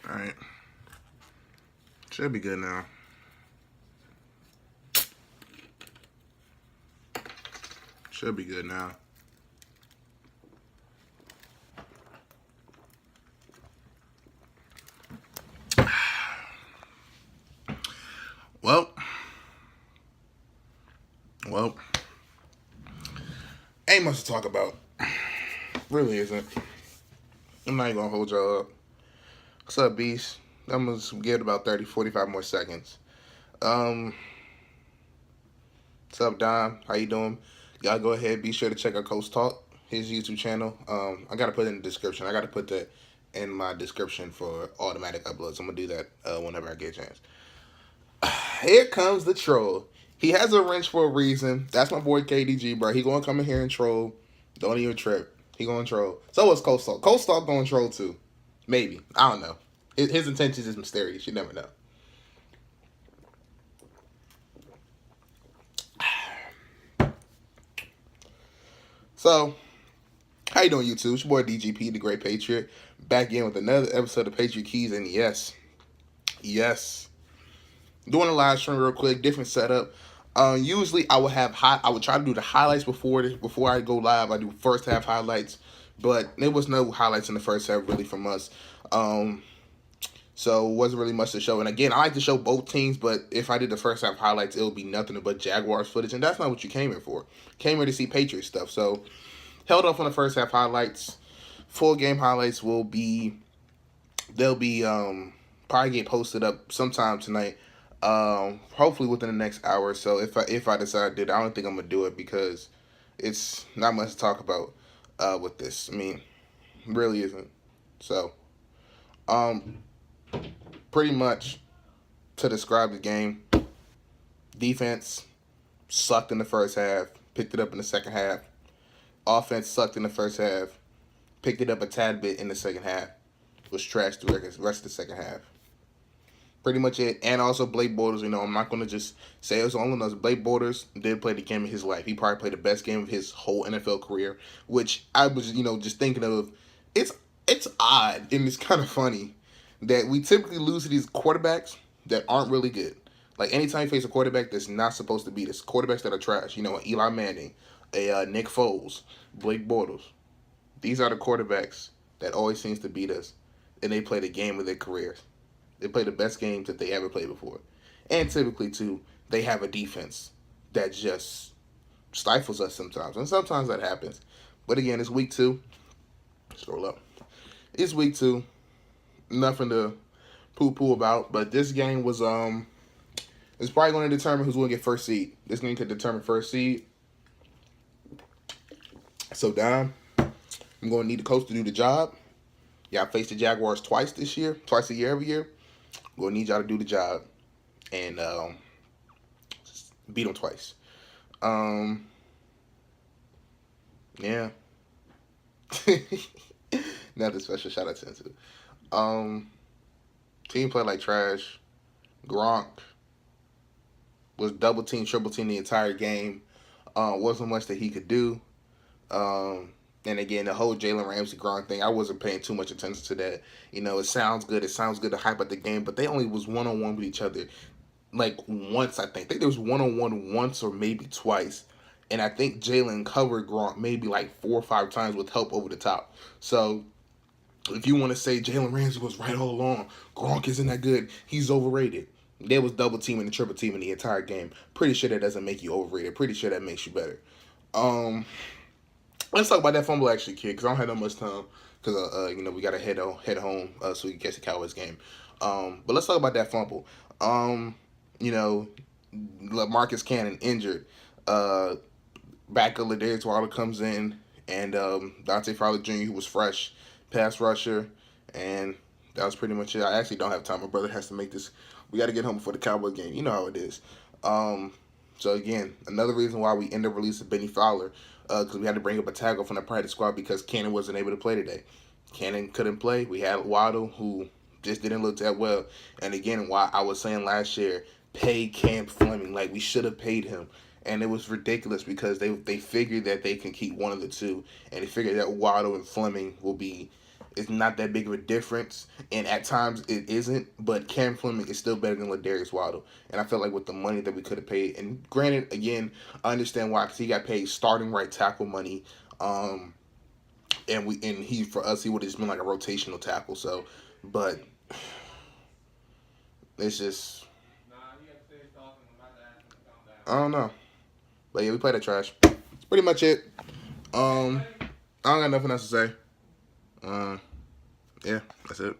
Alright. Should be good now. Should be good now. Well, ain't much to talk about. Really isn't. I'm not even gonna hold y'all up. What's up, Beast? I'm gonna give it about 30, 45 more seconds. What's up, Dom? How you doing? Y'all go ahead. Be sure to check out Coach Talk, his YouTube channel. I gotta put it in the description. I gotta put that in my description for automatic uploads. I'm gonna do that whenever I get a chance. Here comes the troll. He has a wrench for a reason. That's my boy KDG, bro. He gonna come in here and troll. Don't even trip. He gonna troll. So is Coach Talk. Coach Talk gonna troll too. Maybe. I don't know. His intentions is mysterious. You never know. So, how you doing, YouTube? It's your boy DGP, the Great Patriot, back in with another episode of Patriot Keys. And yes, doing a live stream real quick, different setup. Usually I would try to do the highlights before I go live. I do first half highlights, but there was no highlights in the first half really from us. So it wasn't really much to show. And again, I like to show both teams, but if I did the first half highlights, it would be nothing but Jaguars footage, and that's not what you came here for. Came here to see Patriots stuff. So held off on the first half highlights. Full game highlights they'll be probably get posted up sometime tonight. Hopefully within the next hour or so. If I decide to, I don't think I'm gonna do it because it's not much to talk about with this. I mean, really isn't. So, pretty much to describe the game, defense sucked in the first half, picked it up in the second half. Offense sucked in the first half, picked it up a tad bit in the second half. Was trashed the rest of the second half. Pretty much it. And also Blake Bortles, I'm not going to just say it was only those. Blake Bortles did play the game of his life. He probably played the best game of his whole NFL career, which I was, just thinking of. It's odd and it's kind of funny that we typically lose to these quarterbacks that aren't really good. Like anytime you face a quarterback that's not supposed to beat us, quarterbacks that are trash, Eli Manning, Nick Foles, Blake Bortles. These are the quarterbacks that always seems to beat us, and they play the game of their careers. They play the best games that they ever played before. And typically, too, they have a defense that just stifles us sometimes. And sometimes that happens. But again, it's week 2. Scroll up. It's week 2. Nothing to poo-poo about. But this game was, it's probably going to determine who's going to get first seed. This game could determine first seed. So, Dom, I'm going to need the coach to do the job. Y'all face the Jaguars twice a year, every year. I'm going to need y'all to do the job and beat them twice. Yeah. Another special shout out to him, too. Team played like trash. Gronk was double team, triple team the entire game. Wasn't much that he could do. And again, the whole Jalen Ramsey Gronk thing, I wasn't paying too much attention to that. It sounds good. It sounds good to hype up the game, but they only was one-on-one with each other like once, I think. I think there was one-on-one once or maybe twice. And I think Jalen covered Gronk maybe like 4 or 5 times with help over the top. So if you want to say Jalen Ramsey was right all along, Gronk isn't that good, he's overrated. There was double teaming and triple teaming the entire game. Pretty sure that doesn't make you overrated. Pretty sure that makes you better. Let's talk about that fumble actually, kid, because I don't have that much time. Because we gotta head home so we can catch the Cowboys game. But let's talk about that fumble. Marcus Cannon injured. Back of Ladarius Wilder comes in, and Dante Fowler Jr., who was fresh pass rusher, and that was pretty much it. I actually don't have time. My brother has to make this. We got to get home before the Cowboys game. You know how it is. So again, another reason why we ended up releasing Benny Fowler, because we had to bring up a tackle from the practice squad because Cannon wasn't able to play today. Cannon couldn't play. We had Waddle, who just didn't look that well. And again, why I was saying last year, pay Cam Fleming. Like, we should have paid him. And it was ridiculous because they figured that they can keep one of the two. And they figured that Waddle and Fleming will be it's not that big of a difference, and at times it isn't. But Cam Fleming is still better than Ladarius Waddle, and I feel like with the money that we could have paid, and granted, again, I understand why, because he got paid starting right tackle money, and he for us he would have just been like a rotational tackle. So, but it's just I don't know. But yeah, we played that trash. That's pretty much it. I don't got nothing else to say. Yeah, that's it.